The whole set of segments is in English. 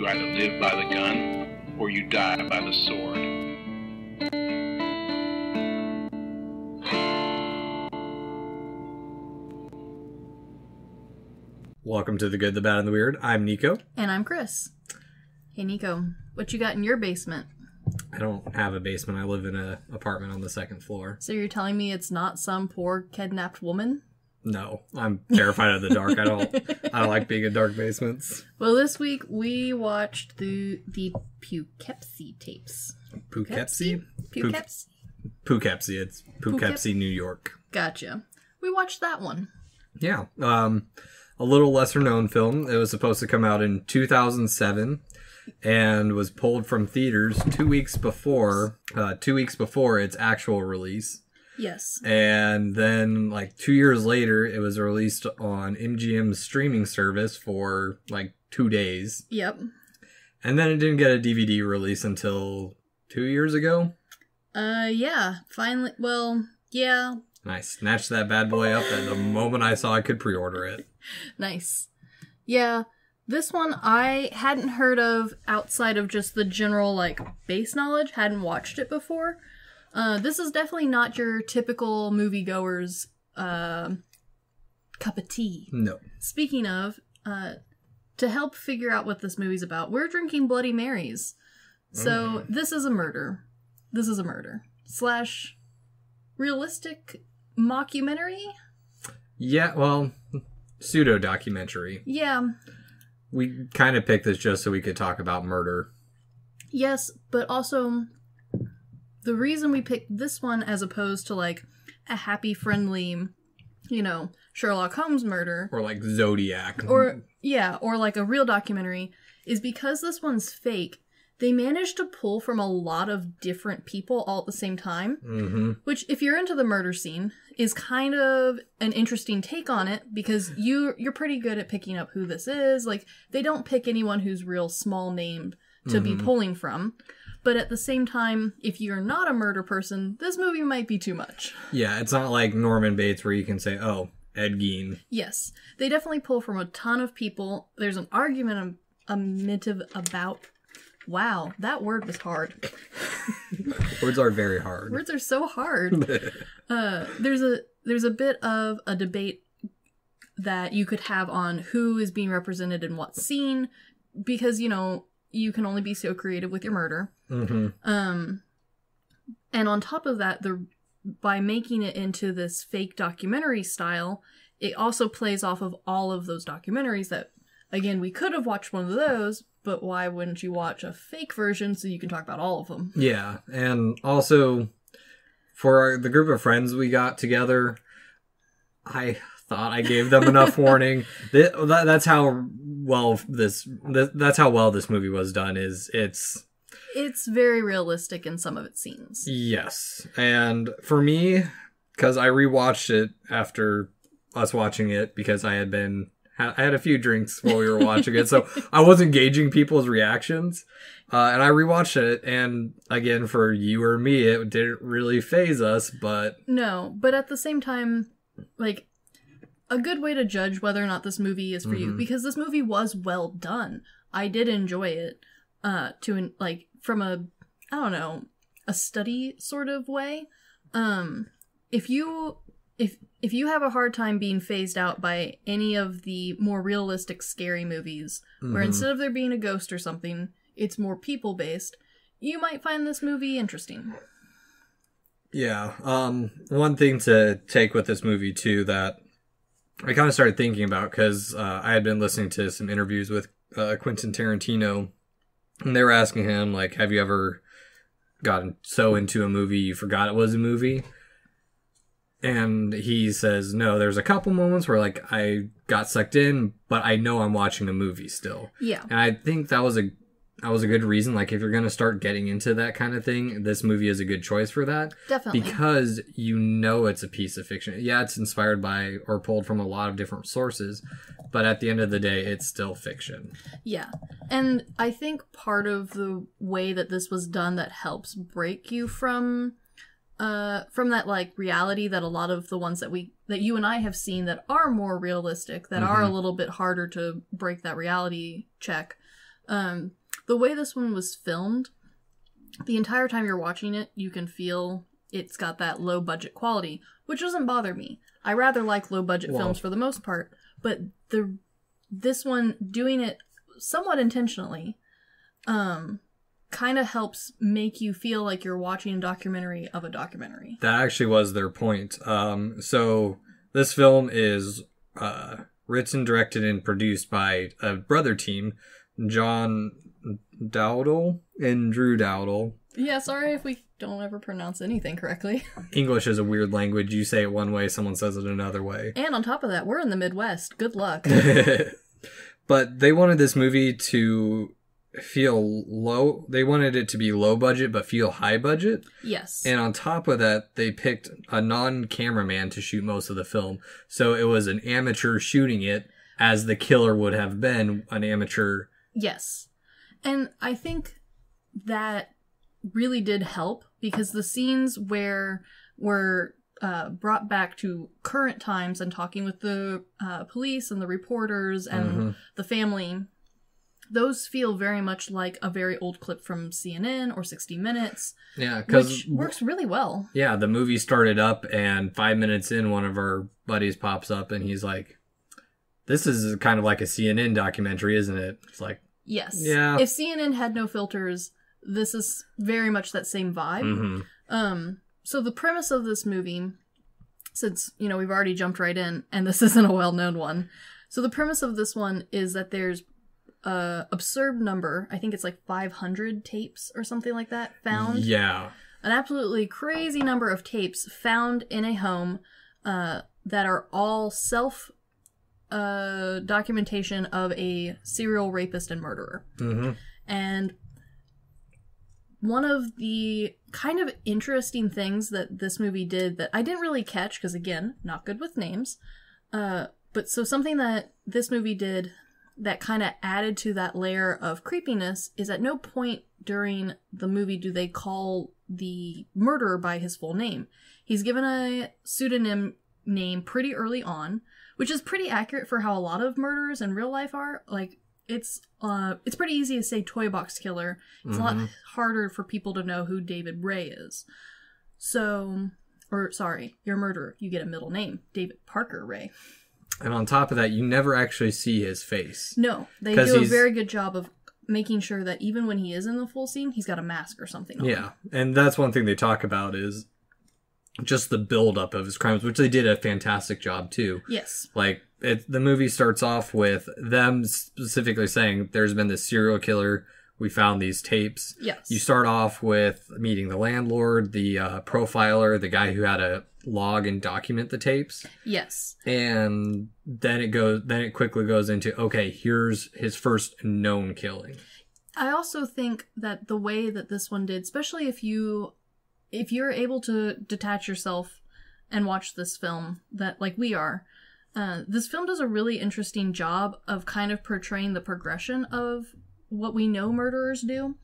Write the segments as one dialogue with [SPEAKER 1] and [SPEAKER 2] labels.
[SPEAKER 1] You either live by the gun or you die by the sword.
[SPEAKER 2] Welcome to The Good, the Bad, and the Weird. I'm Nico.
[SPEAKER 3] And I'm Chris. Hey, Nico, what you got in your basement?
[SPEAKER 2] I don't have a basement. I live in an apartment on the second floor.
[SPEAKER 3] So you're telling me it's not some poor kidnapped woman?
[SPEAKER 2] No, I'm terrified of the dark. I don't like being in dark basements.
[SPEAKER 3] Well, this week we watched the Poughkeepsie Tapes.
[SPEAKER 2] Poughkeepsie?
[SPEAKER 3] Poughkeepsie?
[SPEAKER 2] Poughkeepsie. It's Poughkeepsie, New York.
[SPEAKER 3] Gotcha. We watched that one.
[SPEAKER 2] Yeah. A little lesser known film. It was supposed to come out in 2007 and was pulled from theaters 2 weeks before its actual release.
[SPEAKER 3] Yes.
[SPEAKER 2] And then, 2 years later, it was released on MGM's streaming service for, 2 days.
[SPEAKER 3] Yep.
[SPEAKER 2] And then it didn't get a DVD release until 2 years ago.
[SPEAKER 3] Yeah. Finally, well, yeah.
[SPEAKER 2] And I snatched that bad boy up at the moment I saw I could pre-order it.
[SPEAKER 3] Nice. Yeah. This one I hadn't heard of outside of just the general, base knowledge. Hadn't watched it before. This is definitely not your typical moviegoer's cup of tea.
[SPEAKER 2] No.
[SPEAKER 3] Speaking of, to help figure out what this movie's about, we're drinking Bloody Marys. So this is a murder. This is a murder. / realistic mockumentary?
[SPEAKER 2] Yeah, well, pseudo-documentary.
[SPEAKER 3] Yeah.
[SPEAKER 2] We kind of picked this just so we could talk about murder.
[SPEAKER 3] Yes, but also the reason we picked this one as opposed to a happy, friendly, Sherlock Holmes murder.
[SPEAKER 2] Or Zodiac.
[SPEAKER 3] Or a real documentary is because this one's fake. They managed to pull from a lot of different people all at the same time. Mm-hmm. Which, if you're into the murder scene, is kind of an interesting take on it because you're pretty good at picking up who this is. They don't pick anyone who's real small named to be pulling from. But at the same time, if you're not a murder person, this movie might be too much.
[SPEAKER 2] Yeah, it's not like Norman Bates where you can say, oh, Ed Gein.
[SPEAKER 3] Yes. They definitely pull from a ton of people. There's an argument about... Wow, that word was hard.
[SPEAKER 2] Words are very hard.
[SPEAKER 3] Words are so hard. There's a bit of a debate that you could have on who is being represented in what scene, because, you can only be so creative with your murder. Mm-hmm. And on top of that, by making it into this fake documentary style, it also plays off of all of those documentaries that, again, we could have watched one of those, but why wouldn't you watch a fake version so you can talk about all of them?
[SPEAKER 2] Yeah, and also, for the group of friends we got together, I thought I gave them enough warning. That's how well this movie was done. It's
[SPEAKER 3] very realistic in some of its scenes.
[SPEAKER 2] Yes, and for me, because I rewatched it after us watching it, because I had a few drinks while we were watching it, so I wasn't gauging people's reactions. And I rewatched it, and again, for you or me, it didn't really faze us, but...
[SPEAKER 3] No, but at the same time, a good way to judge whether or not this movie is for you, because this movie was well done. I did enjoy it, from a study sort of way. If you have a hard time being phased out by any of the more realistic scary movies, where instead of there being a ghost or something, it's more people-based, you might find this movie interesting.
[SPEAKER 2] Yeah. One thing to take with this movie, too, that I kind of started thinking about, because I had been listening to some interviews with Quentin Tarantino, and they were asking him, have you ever gotten so into a movie you forgot it was a movie? And he says, no, there's a couple moments where, I got sucked in, but I know I'm watching a movie still.
[SPEAKER 3] Yeah.
[SPEAKER 2] And I think that was a good reason. If you're going to start getting into that kind of thing, this movie is a good choice for that.
[SPEAKER 3] Definitely.
[SPEAKER 2] Because it's a piece of fiction. Yeah, it's inspired by or pulled from a lot of different sources, but at the end of the day, it's still fiction.
[SPEAKER 3] Yeah. And I think part of the way that this was done that helps break you from that reality that a lot of the ones that you and I have seen that are more realistic, that are a little bit harder to break that reality check, The way this one was filmed, the entire time you're watching it, you can feel it's got that low budget quality, which doesn't bother me. I rather like low budget films for the most part, but this one, doing it somewhat intentionally, kind of helps make you feel like you're watching a documentary of a documentary. That
[SPEAKER 2] actually was their point. So this film is written, directed, and produced by a brother team, John Dowdle and Drew Dowdle.
[SPEAKER 3] Yeah, sorry if we don't ever pronounce anything correctly.
[SPEAKER 2] English is a weird language. You say it one way, someone says it another way.
[SPEAKER 3] And on top of that, we're in the Midwest. Good luck.
[SPEAKER 2] But they wanted this movie to feel low. They wanted it to be low budget, but feel high budget.
[SPEAKER 3] Yes.
[SPEAKER 2] And on top of that, they picked a non-cameraman to shoot most of the film. So it was an amateur shooting it, as the killer would have been an amateur.
[SPEAKER 3] Yes. And I think that really did help, because the scenes where we're brought back to current times and talking with the police and the reporters and the family, those feel very much like a very old clip from CNN or 60 Minutes.
[SPEAKER 2] Yeah,
[SPEAKER 3] which works really well.
[SPEAKER 2] Yeah, the movie started up, and 5 minutes in, one of our buddies pops up, and he's like, "This is kind of like a CNN documentary, isn't it?" It's like,
[SPEAKER 3] yes.
[SPEAKER 2] Yeah.
[SPEAKER 3] If CNN had no filters, this is very much that same vibe. So the premise of this movie, since, we've already jumped right in, and this isn't a well-known one. So the premise of this one is that there's a absurd number, I think it's like 500 tapes or something like that, found.
[SPEAKER 2] Yeah.
[SPEAKER 3] An absolutely crazy number of tapes found in a home that are all documentation of a serial rapist and murderer. And one of the kind of interesting things that this movie did that I didn't really catch, because again, not good with names, but so something that this movie did that kind of added to that layer of creepiness is at no point during the movie do they call the murderer by his full name. He's given a pseudonym name pretty early on, which is pretty accurate for how a lot of murderers in real life are. Like, it's pretty easy to say toy box killer. It's a lot harder for people to know who David Ray is. So, you're a murderer. You get a middle name, David Parker Ray.
[SPEAKER 2] And on top of that, you never actually see his face.
[SPEAKER 3] No, they do a very good job of making sure that even when he is in the full scene, he's got a mask or something on.
[SPEAKER 2] Yeah, and that's one thing they talk about is just the buildup of his crimes, which they did a fantastic job too.
[SPEAKER 3] Yes.
[SPEAKER 2] Like, the movie starts off with them specifically saying, there's been this serial killer, we found these tapes.
[SPEAKER 3] Yes.
[SPEAKER 2] You start off with meeting the landlord, the profiler, the guy who had to log and document the tapes.
[SPEAKER 3] Yes.
[SPEAKER 2] And then it quickly goes into, okay, here's his first known killing.
[SPEAKER 3] I also think that the way that this one did, especially if you're able to detach yourself and watch this film, that like we are, this film does a really interesting job of kind of portraying the progression of what we know murderers do.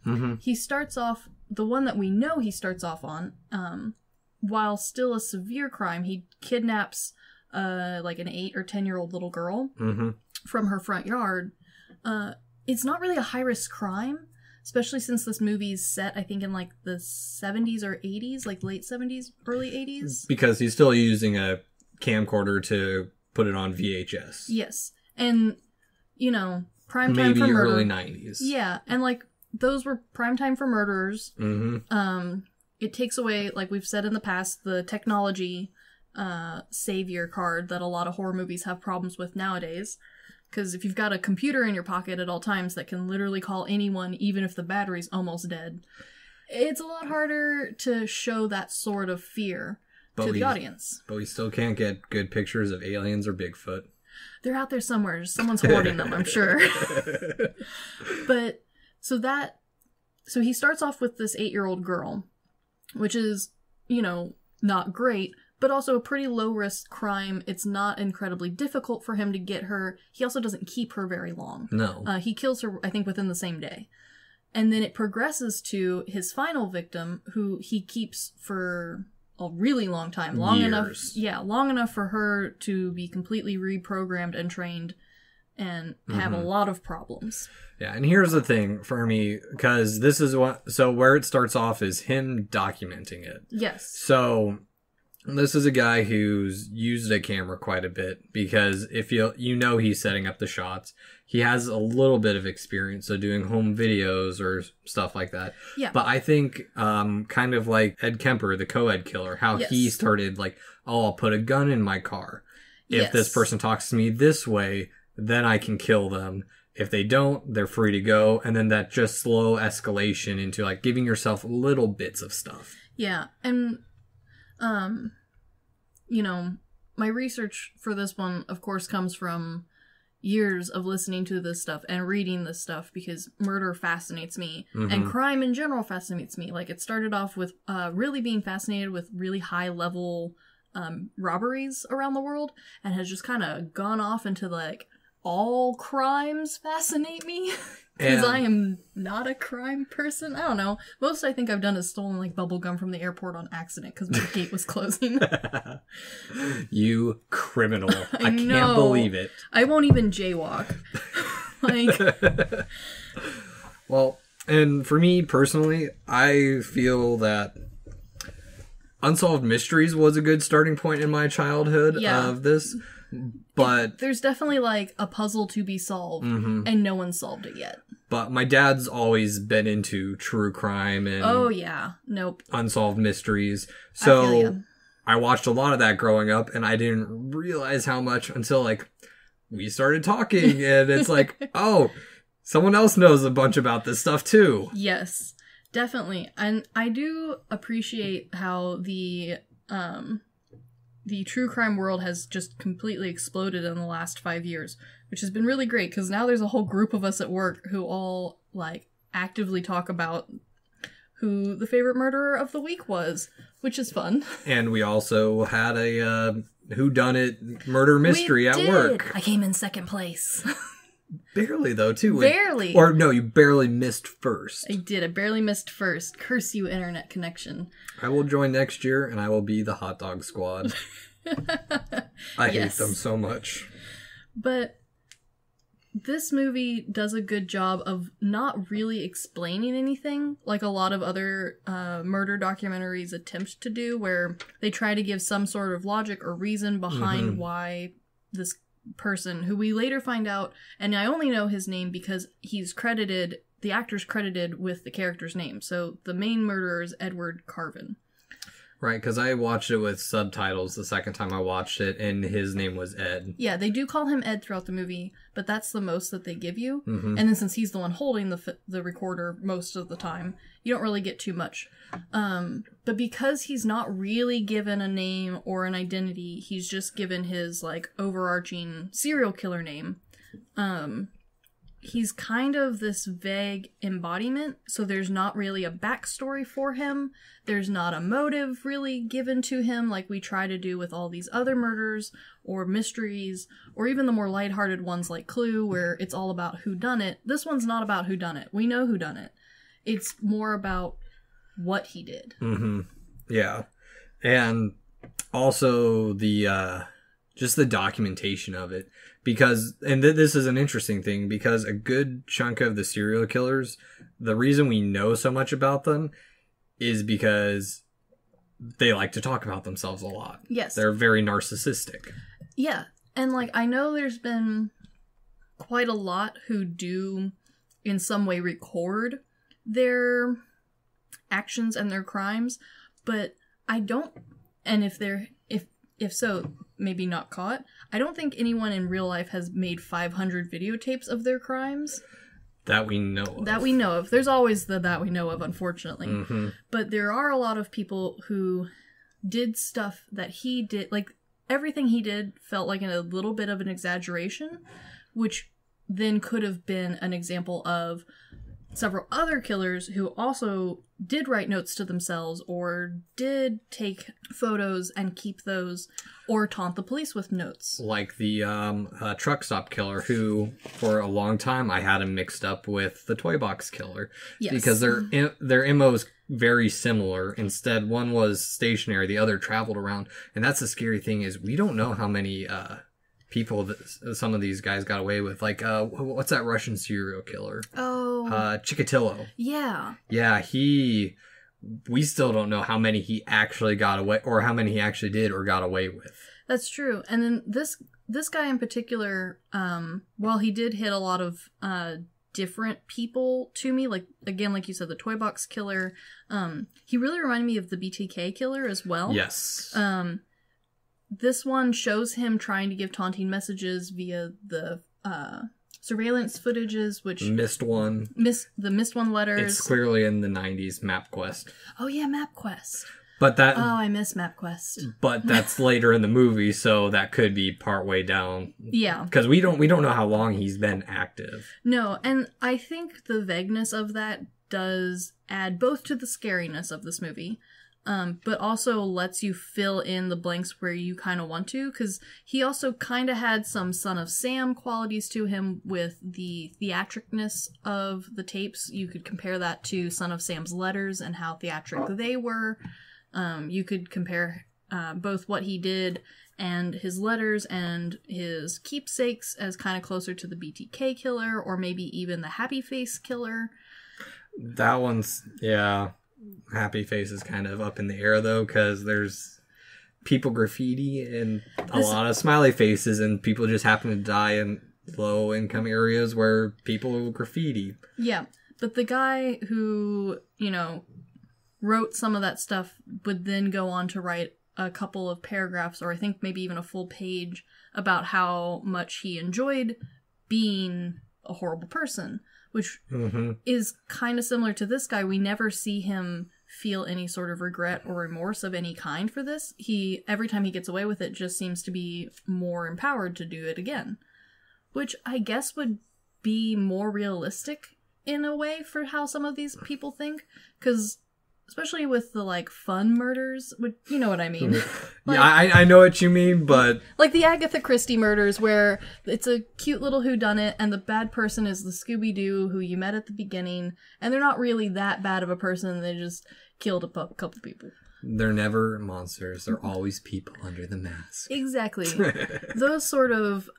[SPEAKER 3] He starts off, the one that we know he starts off on, while still a severe crime, he kidnaps like an 8 or 10-year-old little girl from her front yard. It's not really a high-risk crime, especially since this movie's set, I think, in like the 70s or 80s, like late 70s, early 80s.
[SPEAKER 2] Because he's still using a camcorder to put it on VHS.
[SPEAKER 3] Yes. And, prime time for murder.
[SPEAKER 2] Maybe early 90s.
[SPEAKER 3] Yeah, and like those were prime time for murderers. It takes away, like we've said in the past, the technology savior card that a lot of horror movies have problems with nowadays. Because if you've got a computer in your pocket at all times that can literally call anyone, even if the battery's almost dead, it's a lot harder to show that sort of fear to the audience.
[SPEAKER 2] But we still can't get good pictures of aliens or Bigfoot.
[SPEAKER 3] They're out there somewhere. Someone's hoarding them, I'm sure. But, so he starts off with this 8-year-old girl, which is, not great, but also a pretty low-risk crime. It's not incredibly difficult for him to get her. He also doesn't keep her very long.
[SPEAKER 2] No.
[SPEAKER 3] He kills her, I think, within the same day. And then it progresses to his final victim, who he keeps for a really long time. Long enough for her to be completely reprogrammed and trained and have a lot of problems.
[SPEAKER 2] Yeah, and here's the thing for me, because this is so where it starts off is him documenting it.
[SPEAKER 3] Yes.
[SPEAKER 2] So this is a guy who's used a camera quite a bit, because if you know he's setting up the shots, he has a little bit of experience of doing home videos or stuff like that.
[SPEAKER 3] Yeah.
[SPEAKER 2] But I think kind of like Ed Kemper, the co-ed killer, how he started like, oh, I'll put a gun in my car. If this person talks to me this way, then I can kill them. If they don't, they're free to go. And then that just slow escalation into like giving yourself little bits of stuff.
[SPEAKER 3] Yeah. And, you know, my research for this one, of course, comes from years of listening to this stuff and reading this stuff, because murder fascinates me and crime in general fascinates me. Like, it started off with really being fascinated with really high level robberies around the world, and has just kind of gone off into like, all crimes fascinate me, because I am not a crime person. I don't know. Most I think I've done is stolen like bubble gum from the airport on accident because my gate was closing.
[SPEAKER 2] You criminal. I can't believe it.
[SPEAKER 3] I won't even jaywalk. Like,
[SPEAKER 2] well, and for me personally, I feel that Unsolved Mysteries was a good starting point in my childhood of this. But
[SPEAKER 3] there's definitely like a puzzle to be solved, and no one solved it yet.
[SPEAKER 2] But my dad's always been into true crime and unsolved mysteries. So I watched a lot of that growing up, and I didn't realize how much until like we started talking, and it's like, oh, someone else knows a bunch about this stuff too. Yes,
[SPEAKER 3] definitely. And I do appreciate how the true crime world has just completely exploded in the last 5 years, which has been really great, because now there's a whole group of us at work who all like actively talk about who the favorite murderer of the week was, which is fun.
[SPEAKER 2] And we also had a whodunit murder mystery at work.
[SPEAKER 3] I came in second place.
[SPEAKER 2] Barely, though, too.
[SPEAKER 3] Barely.
[SPEAKER 2] Or, no, you barely missed first.
[SPEAKER 3] I did. I barely missed first. Curse you, internet connection.
[SPEAKER 2] I will join next year, and I will be the hot dog squad. I hate them so much.
[SPEAKER 3] But this movie does a good job of not really explaining anything, like a lot of other murder documentaries attempt to do, where they try to give some sort of logic or reason behind why this person, who we later find out, and I only know his name because he's credited, the actor's credited with the character's name. So the main murderer is Edward Carvin.
[SPEAKER 2] Right, because I watched it with subtitles the second time I watched it, and his name was Ed.
[SPEAKER 3] Yeah, they do call him Ed throughout the movie, but that's the most that they give you. And then since he's the one holding the recorder most of the time, you don't really get too much. But because he's not really given a name or an identity, he's just given his like overarching serial killer name. He's kind of this vague embodiment, so there's not really a backstory for him. There's not a motive really given to him like we try to do with all these other murders or mysteries, or even the more lighthearted ones like Clue, where it's all about whodunit. This one's not about whodunit. We know whodunit. It's more about what he did.
[SPEAKER 2] Yeah. And also the just the documentation of it. Because, and this is an interesting thing, because a good chunk of the serial killers, the reason we know so much about them is because they like to talk about themselves a lot.
[SPEAKER 3] Yes.
[SPEAKER 2] They're very narcissistic.
[SPEAKER 3] Yeah. And, like, I know there's been quite a lot who do, in some way, record their actions and their crimes, but I don't, and if so, maybe not caught, I don't think anyone in real life has made 500 videotapes of their crimes.
[SPEAKER 2] That we know of.
[SPEAKER 3] That we know of. There's always the that we know of, unfortunately. But there are a lot of people who did stuff that he did, like, everything he did felt like a little bit of an exaggeration, which then could have been an example of several other killers who also did write notes to themselves or did take photos and keep those or taunt the police with notes.
[SPEAKER 2] Like the truck stop killer, who for a long time I had him mixed up with the toy box killer. Yes. Because their MO is very similar. Instead, one was stationary, the other traveled around. And that's the scary thing, is we don't know how many people that some of these guys got away with. Like, what's that Russian serial killer?
[SPEAKER 3] Oh.
[SPEAKER 2] Chikatilo.
[SPEAKER 3] Yeah.
[SPEAKER 2] Yeah, we still don't know how many he actually got away, or how many he actually did or got away with. That's
[SPEAKER 3] true. And then this guy in particular, while he did hit a lot of different people to me, like again, like you said, the Toy Box Killer, he really reminded me of the BTK Killer as well.
[SPEAKER 2] Yes.
[SPEAKER 3] This one shows him trying to give taunting messages via the surveillance footages, which
[SPEAKER 2] the missed one letters. It's clearly in the 90s MapQuest.
[SPEAKER 3] Oh yeah, MapQuest.
[SPEAKER 2] But that
[SPEAKER 3] I miss MapQuest.
[SPEAKER 2] But that's later in the movie, so that could be partway down.
[SPEAKER 3] Yeah.
[SPEAKER 2] Because we don't know how long he's been active.
[SPEAKER 3] No, and I think the vagueness of that does add both to the scariness of this movie, but also lets you fill in the blanks where you kind of want to, because he also kind of had some Son of Sam qualities to him with the theatricness of the tapes. You could compare that to Son of Sam's letters and how theatric they were. You could compare both what he did and his letters and his keepsakes as kind of closer to the BTK Killer, or maybe even the Happy Face Killer.
[SPEAKER 2] That one's, yeah, Happy Face is kind of up in the air though, because there's people graffiti and a lot of smiley faces, and people just happen to die in low income areas where people graffiti.
[SPEAKER 3] Yeah, but the guy who, wrote some of that stuff would then go on to write a couple of paragraphs, or I think maybe even a full page, about how much he enjoyed being a horrible person, which is kind of similar to this guy. We never see him feel any sort of regret or remorse of any kind for this. Every time he gets away with it, just seems to be more empowered to do it again, which I guess would be more realistic in a way for how some of these people think, because especially with the, fun murders. You know what I mean?
[SPEAKER 2] Yeah, I know what you mean, but...
[SPEAKER 3] Like the Agatha Christie murders, where it's a cute little whodunit, and the bad person is the Scooby-Doo who you met at the beginning, and they're not really that bad of a person, they just killed a couple people.
[SPEAKER 2] They're never monsters. They're always people under the mask.
[SPEAKER 3] Exactly. Those sort of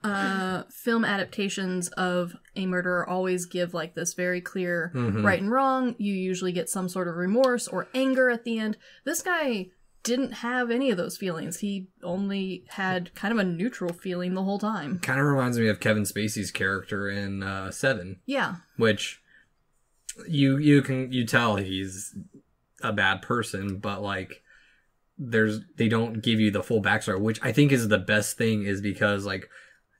[SPEAKER 3] film adaptations of a murderer always give this very clear right and wrong. You usually get some sort of remorse or anger at the end. This guy didn't have any of those feelings. He only had kind of a neutral feeling the whole time.
[SPEAKER 2] Kind of reminds me of Kevin Spacey's character in Seven.
[SPEAKER 3] Yeah.
[SPEAKER 2] Which you tell he's a bad person, but they don't give you the full backstory, which I think is the best thing, is because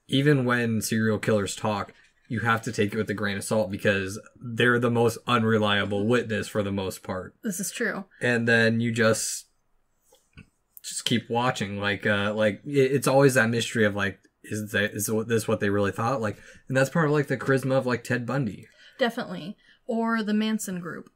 [SPEAKER 2] even when serial killers talk, you have to take it with a grain of salt, because they're the most unreliable witness for the most part.
[SPEAKER 3] This is true.
[SPEAKER 2] And then you just keep watching, it's always that mystery of is this what they really thought, and that's part of the charisma of Ted Bundy.
[SPEAKER 3] Definitely. Or the Manson group.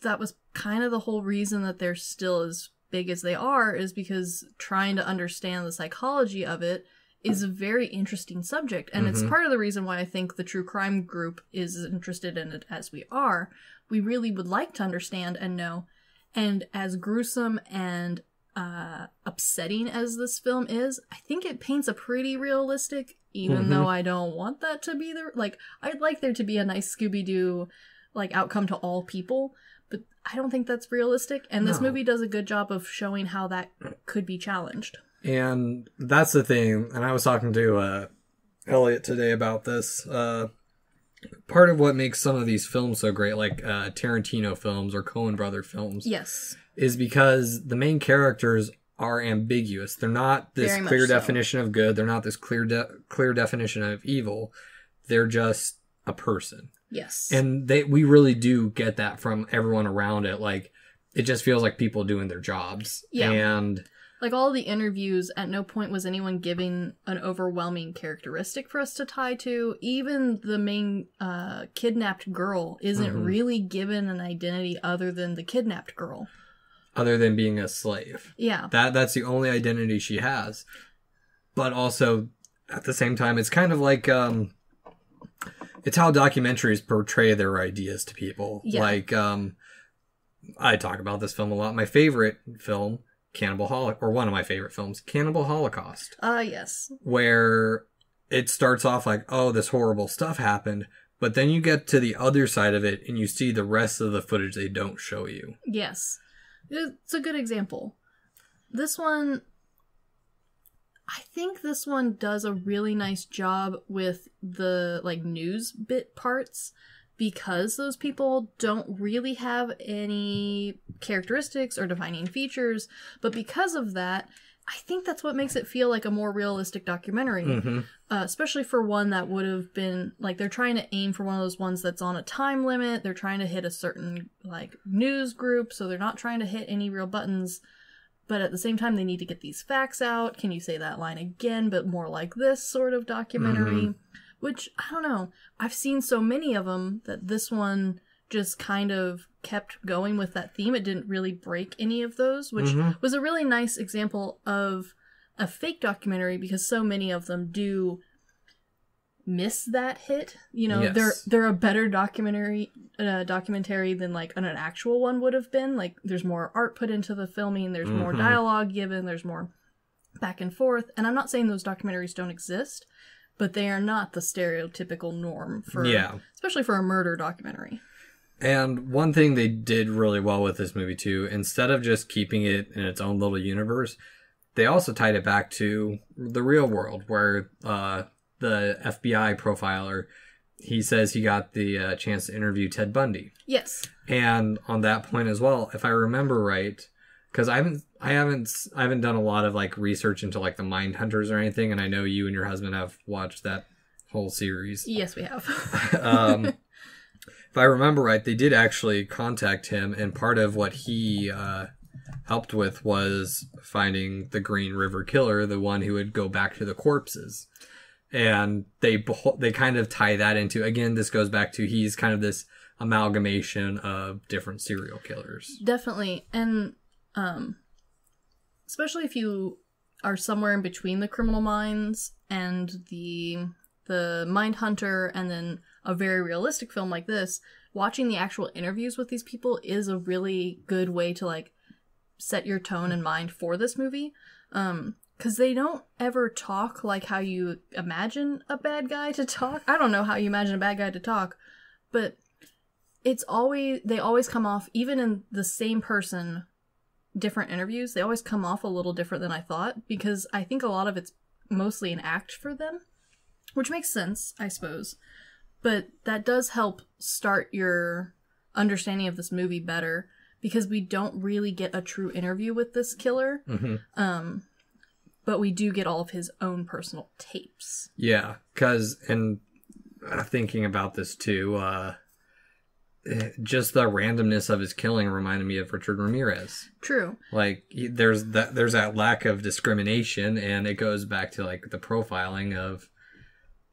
[SPEAKER 3] That was kind of the whole reason that they're still as big as they are, is because trying to understand the psychology of it is a very interesting subject. And it's part of the reason why I think the true crime group is as interested in it as we are. We really would like to understand and know. And as gruesome and upsetting as this film is, I think it paints a pretty realistic, even though I don't want that to be I'd like there to be a nice Scooby-Doo outcome to all people. But I don't think that's realistic, and this movie does a good job of showing how that could be challenged.
[SPEAKER 2] And that's the thing, and I was talking to Elliot today about this. Part of what makes some of these films so great, Tarantino films or Coen Brother films,
[SPEAKER 3] yes,
[SPEAKER 2] is because the main characters are ambiguous. They're not this clear definition of good. They're not this clear definition of evil. They're just a person.
[SPEAKER 3] Yes.
[SPEAKER 2] And we really do get that from everyone around it. It just feels like people doing their jobs.
[SPEAKER 3] Yeah.
[SPEAKER 2] And
[SPEAKER 3] all the interviews, at no point was anyone giving an overwhelming characteristic for us to tie to. Even the main kidnapped girl isn't really given an identity other than the kidnapped girl.
[SPEAKER 2] Other than being a slave.
[SPEAKER 3] Yeah.
[SPEAKER 2] That's the only identity she has. But also, at the same time, it's kind of it's how documentaries portray their ideas to people.
[SPEAKER 3] Yeah.
[SPEAKER 2] I talk about this film a lot. My favorite film, or one of my favorite films, Cannibal Holocaust.
[SPEAKER 3] Yes.
[SPEAKER 2] Where it starts off like, oh, this horrible stuff happened, but then you get to the other side of it and you see the rest of the footage they don't show you.
[SPEAKER 3] Yes. It's a good example. This one, I think this one does a really nice job with the, like, news bit parts, because those people don't really have any characteristics or defining features, but because of that, I think that's what makes it feel like a more realistic documentary, especially for one that would have been, like, they're trying to aim for one of those ones that's on a time limit, they're trying to hit a certain, like, news group, so they're not trying to hit any real buttons, but at the same time they need to get these facts out, can you say that line again, but more like this sort of documentary. Which, I don't know, I've seen so many of them that this one just kind of kept going with that theme. It didn't really break any of those, which was a really nice example of a fake documentary, because so many of them do miss that hit. You know, they're a better documentary than, like, an actual one would have been. Like, there's more art put into the filming, there's more dialogue given, there's more back and forth. And I'm not saying those documentaries don't exist, but they are not the stereotypical norm for, especially for a murder documentary.
[SPEAKER 2] And one thing they did really well with this movie too, instead of just keeping it in its own little universe, they also tied it back to the real world, where the FBI profiler, he says he got the chance to interview Ted Bundy. Yes. And on that point as well, if I remember right, because I haven't done a lot of, like, research into, like, the Mindhunters or anything, and I know you and your husband have watched that whole series.
[SPEAKER 3] Yes, we have.
[SPEAKER 2] If I remember right, they did actually contact him, and part of what he helped with was finding the Green River Killer, the one who would go back to the corpses. And they kind of tie that into, again, this goes back to, he's kind of this amalgamation of different serial killers.
[SPEAKER 3] Definitely. And especially if you are somewhere in between the Criminal Minds and the Mindhunter, and then a very realistic film like this, watching the actual interviews with these people is a really good way to, like, set your tone and mind for this movie. Because they don't ever talk like how you imagine a bad guy to talk. I don't know how you imagine a bad guy to talk, but they always come off, even in the same person, different interviews, they always come off a little different than I thought, because I think a lot of it's mostly an act for them, which makes sense, I suppose. But that does help start your understanding of this movie better, because we don't really get a true interview with this killer. But we do get all of his own personal tapes. Yeah, because, and thinking about this too, just the randomness of his killing reminded me of Richard Ramirez. True. Like, there's that lack of discrimination, and it goes back to, like, the profiling of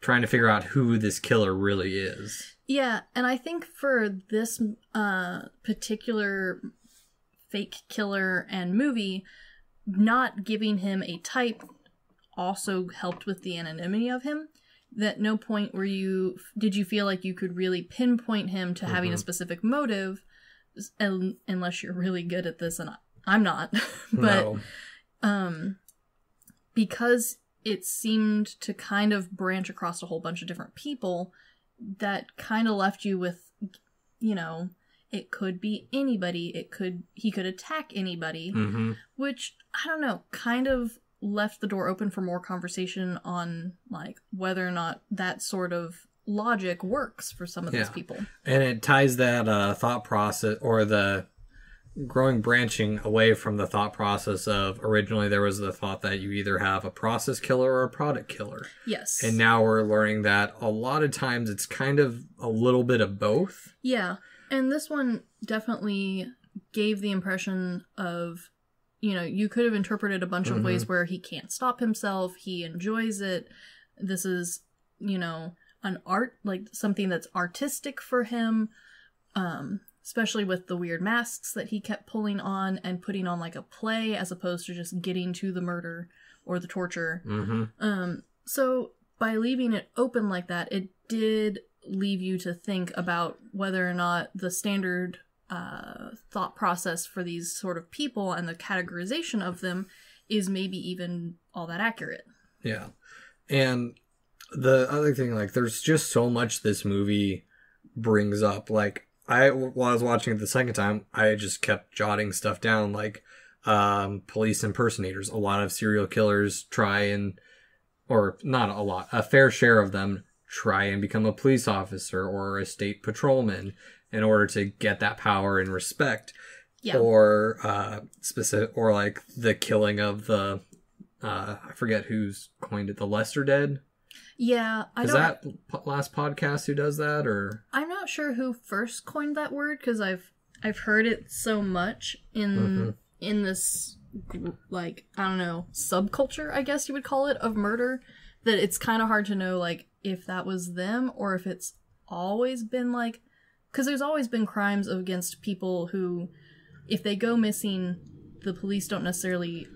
[SPEAKER 3] trying to figure out who this killer really is. Yeah, and I think for this particular fake killer and movie, not giving him a type also helped with the anonymity of him. At no point did you feel like you could really pinpoint him to having a specific motive, unless you're really good at this, and I'm not. But no. Because it seemed to kind of branch across a whole bunch of different people, that kind of left you with, you know, it could be anybody. He could attack anybody, which, I don't know, kind of left the door open for more conversation on, like, whether or not that sort of logic works for some of these people. And it ties that thought process, or the branching away from the thought process of, originally there was the thought that you either have a process killer or a product killer. Yes. And now we're learning that a lot of times it's kind of a little bit of both. Yeah. And this one definitely gave the impression of, you know, you could have interpreted a bunch of ways where he can't stop himself, he enjoys it, this is, you know, an art, like, something that's artistic for him, especially with the weird masks that he kept pulling on and putting on, like, a play, as opposed to just getting to the murder or the torture. So by leaving it open like that, it did leave you to think about whether or not the standard thought process for these sort of people and the categorization of them is maybe even all that accurate.
[SPEAKER 2] Yeah. And the other thing, like, there's just so much this movie brings up. Like, while I was watching it the second time, I just kept jotting stuff down, like, police impersonators. A lot of serial killers try and, or not a lot, a fair share of them try and become a police officer or a state patrolman in order to get that power and respect.
[SPEAKER 3] Yeah.
[SPEAKER 2] Or or like the killing of the I forget who's coined it, the lesser dead.
[SPEAKER 3] Yeah,
[SPEAKER 2] Is that last podcast who does that, or
[SPEAKER 3] I'm not sure who first coined that word, because I've heard it so much in this, like, I don't know, subculture, I guess you would call it, of murder, that it's kind of hard to know, like, if that was them or if it's always been like, because there's always been crimes against people who, if they go missing, the police don't necessarily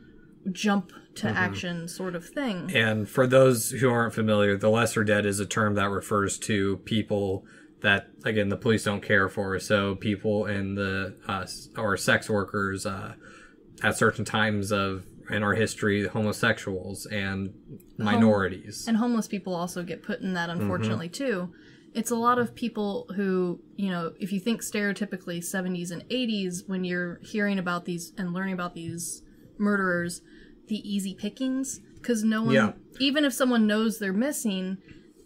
[SPEAKER 3] jump to action, sort of thing. And
[SPEAKER 2] for those who aren't familiar, the lesser dead is a term that refers to people that, again, the police don't care for. So people in the or sex workers at certain times in our history, homosexuals and minorities.
[SPEAKER 3] And homeless people also get put in that, unfortunately, too. It's a lot of people who, you know, if you think stereotypically 70s and 80s, when you're hearing about these and learning about these murderers, the easy pickings, because no one, even if someone knows they're missing,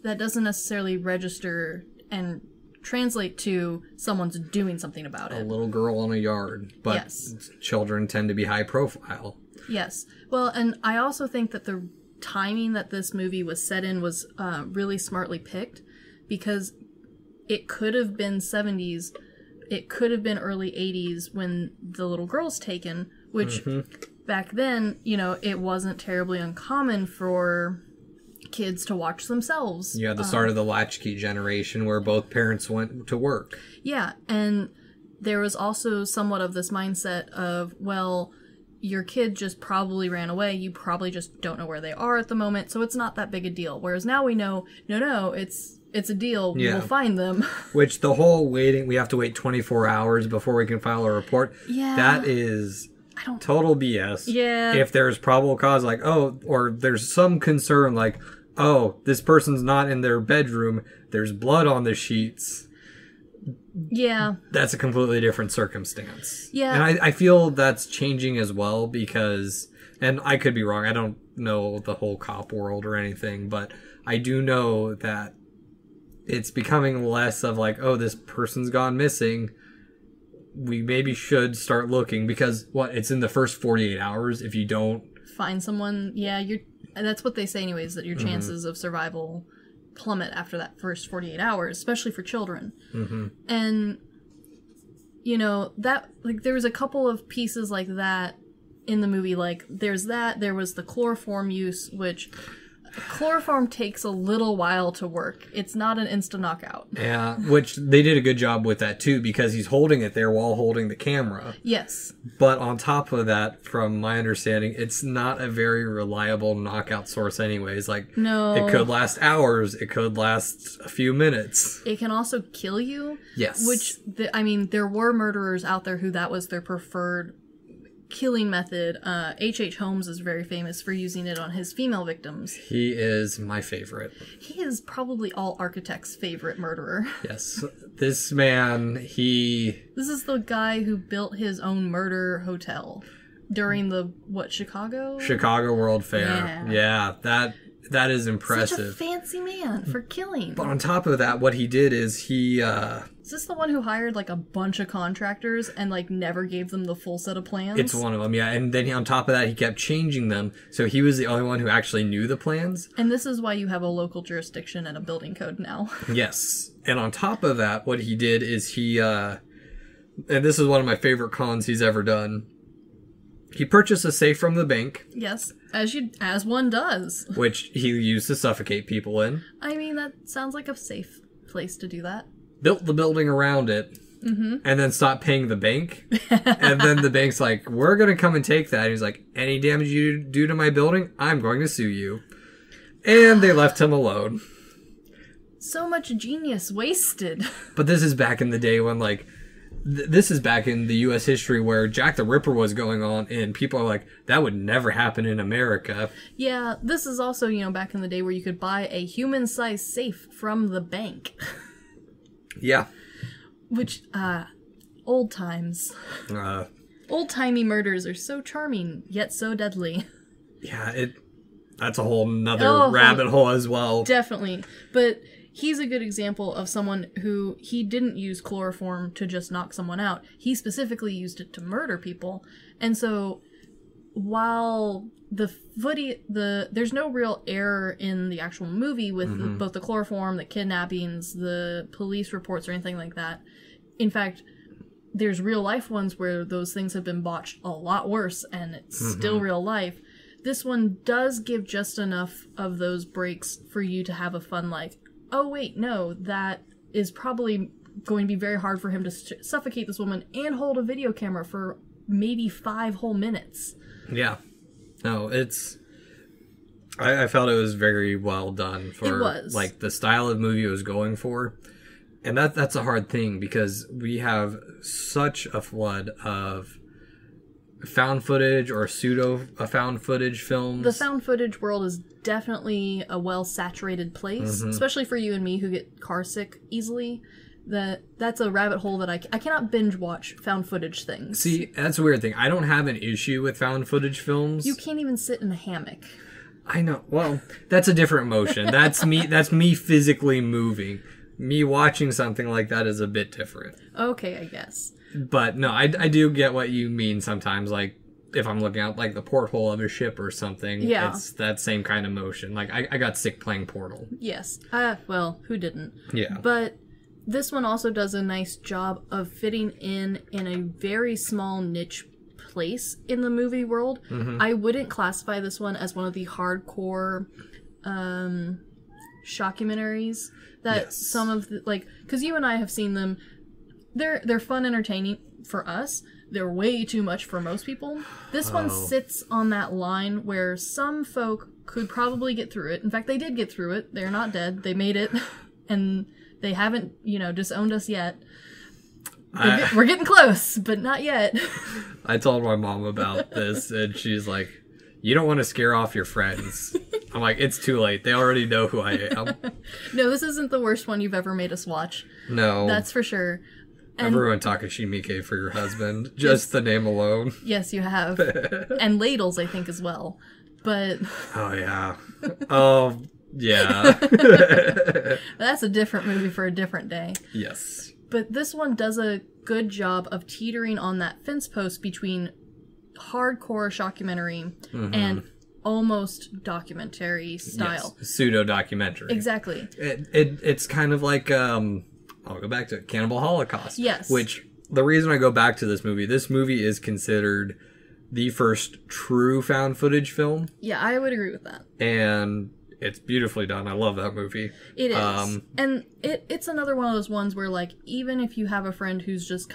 [SPEAKER 3] that doesn't necessarily register and translate to someone's doing something about it.
[SPEAKER 2] A little girl in a yard, but children tend to be high profile.
[SPEAKER 3] Yes. Well, and I also think that the timing that this movie was set in was really smartly picked, because it could have been 70s, it could have been early 80s when the little girl's taken, which back then, you know, it wasn't terribly uncommon for kids to watch themselves.
[SPEAKER 2] Yeah, the start of the latchkey generation where both parents went to work.
[SPEAKER 3] Yeah, and there was also somewhat of this mindset of, well, your kid just probably ran away. You probably just don't know where they are at the moment, so it's not that big a deal. Whereas now we know, no, it's a deal. We will find them.
[SPEAKER 2] Which the whole waiting, we have to wait 24 hours before we can file a report.
[SPEAKER 3] Yeah.
[SPEAKER 2] That is total BS.
[SPEAKER 3] Yeah.
[SPEAKER 2] If there's probable cause, like, or there's some concern, like, this person's not in their bedroom, there's blood on the sheets.
[SPEAKER 3] Yeah.
[SPEAKER 2] That's a completely different circumstance.
[SPEAKER 3] Yeah.
[SPEAKER 2] And I feel that's changing as well because, and I could be wrong, I don't know the whole cop world or anything, but I do know that it's becoming less of like, this person's gone missing. We maybe should start looking because it's in the first 48 hours. If you don't
[SPEAKER 3] find someone, that's what they say anyways, that your chances of survival plummet after that first 48 hours, especially for children. And, you know, that, like, there was a couple of pieces like that in the movie. Like, there was the chloroform use, which chloroform takes a little while to work. It's not an instant knockout.
[SPEAKER 2] Yeah, which they did a good job with that too, because he's holding it there while holding the camera.
[SPEAKER 3] Yes.
[SPEAKER 2] But on top of that, from my understanding, it's not a very reliable knockout source anyways. Like,
[SPEAKER 3] no.
[SPEAKER 2] It could last hours. It could last a few minutes.
[SPEAKER 3] It can also kill you.
[SPEAKER 2] Yes.
[SPEAKER 3] Which, there were murderers out there who that was their preferred killing method. H.H. Holmes is very famous for using it on his female victims.
[SPEAKER 2] He is my favorite.
[SPEAKER 3] He is probably all architects' favorite murderer.
[SPEAKER 2] Yes. This man, This
[SPEAKER 3] is the guy who built his own murder hotel during the, Chicago?
[SPEAKER 2] Chicago World Fair. Yeah, that is impressive.
[SPEAKER 3] Such a fancy man for killing.
[SPEAKER 2] But on top of that, what he did is he...
[SPEAKER 3] Is this the one who hired, like, a bunch of contractors and, like, never gave them the full set of plans?
[SPEAKER 2] It's one of them, yeah. And then on top of that, he kept changing them. So he was the only one who actually knew the plans.
[SPEAKER 3] And this is why you have a local jurisdiction and a building code now.
[SPEAKER 2] Yes. And on top of that, what he did is he... and this is one of my favorite cons he's ever done. He purchased a safe from the bank.
[SPEAKER 3] Yes, as one does.
[SPEAKER 2] Which he used to suffocate people in.
[SPEAKER 3] I mean, that sounds like a safe place to do that.
[SPEAKER 2] Built the building around it. And then stopped paying the bank. And then the bank's like, we're going to come and take that. And he's like, any damage you do to my building, I'm going to sue you. And they left him alone.
[SPEAKER 3] So much genius wasted.
[SPEAKER 2] But this is back in the day when, like, this is back in the U.S. history where Jack the Ripper was going on, and people are like, that would never happen in America.
[SPEAKER 3] Yeah, this is also, back in the day where you could buy a human-sized safe from the bank.
[SPEAKER 2] Yeah.
[SPEAKER 3] Which, old times. Old-timey murders are so charming, yet so deadly.
[SPEAKER 2] Yeah, that's a whole nother rabbit hole as well.
[SPEAKER 3] Definitely. But he's a good example of someone who, he didn't use chloroform to just knock someone out. He specifically used it to murder people. And so, while there's no real error in the actual movie with both the chloroform, the kidnappings, the police reports, or anything like that. In fact, there's real life ones where those things have been botched a lot worse, and it's still real life. This one does give just enough of those breaks for you to have a fun, like, oh wait, no, that is probably going to be very hard for him to suffocate this woman and hold a video camera for maybe 5 whole minutes.
[SPEAKER 2] Yeah. No, I felt it was very well done for, like, the style of movie it was going for. And that's a hard thing, because we have such a flood of found footage or found footage films.
[SPEAKER 3] The found footage world is definitely a well-saturated place, especially for you and me who get car sick easily. That's a rabbit hole that I cannot binge watch found footage things.
[SPEAKER 2] See, that's a weird thing. I don't have an issue with found footage films.
[SPEAKER 3] You can't even sit in a hammock.
[SPEAKER 2] I know. Well, that's a different emotion. That's me physically moving. Me watching something like that is a bit different.
[SPEAKER 3] Okay, I guess.
[SPEAKER 2] But no, I do get what you mean sometimes. Like, if I'm looking out like the porthole of a ship or something, it's that same kind of motion. Like, I got sick playing Portal.
[SPEAKER 3] Yes. Well, who didn't?
[SPEAKER 2] Yeah.
[SPEAKER 3] But this one also does a nice job of fitting in a very small niche place in the movie world. I wouldn't classify this one as one of the hardcore shockumentaries that some of the, like, because you and I have seen them. They're fun, entertaining for us. They're way too much for most people. This one sits on that line where some folk could probably get through it. In fact, they did get through it. They're not dead. They made it, and they haven't, disowned us yet. We're getting close, but not yet.
[SPEAKER 2] I told my mom about this, and she's like, you don't want to scare off your friends. I'm like, it's too late. They already know who I am.
[SPEAKER 3] No, this isn't the worst one you've ever made us watch.
[SPEAKER 2] No.
[SPEAKER 3] That's for sure.
[SPEAKER 2] I've ruined Takashi Miike for your husband. Just the name alone.
[SPEAKER 3] Yes, you have. And Ladles, I think, as well. But...
[SPEAKER 2] Oh, yeah. Oh, yeah.
[SPEAKER 3] That's a different movie for a different day.
[SPEAKER 2] Yes.
[SPEAKER 3] But this one does a good job of teetering on that fence post between hardcore shockumentary and almost documentary style.
[SPEAKER 2] Yes, pseudo-documentary.
[SPEAKER 3] Exactly.
[SPEAKER 2] It's kind of like... I'll go back to it. Cannibal Holocaust.
[SPEAKER 3] Yes.
[SPEAKER 2] Which, the reason I go back to this movie is considered the first true found footage film.
[SPEAKER 3] Yeah, I would agree with that.
[SPEAKER 2] And it's beautifully done. I love that movie.
[SPEAKER 3] It is. And it's another one of those ones where, like, even if you have a friend who's just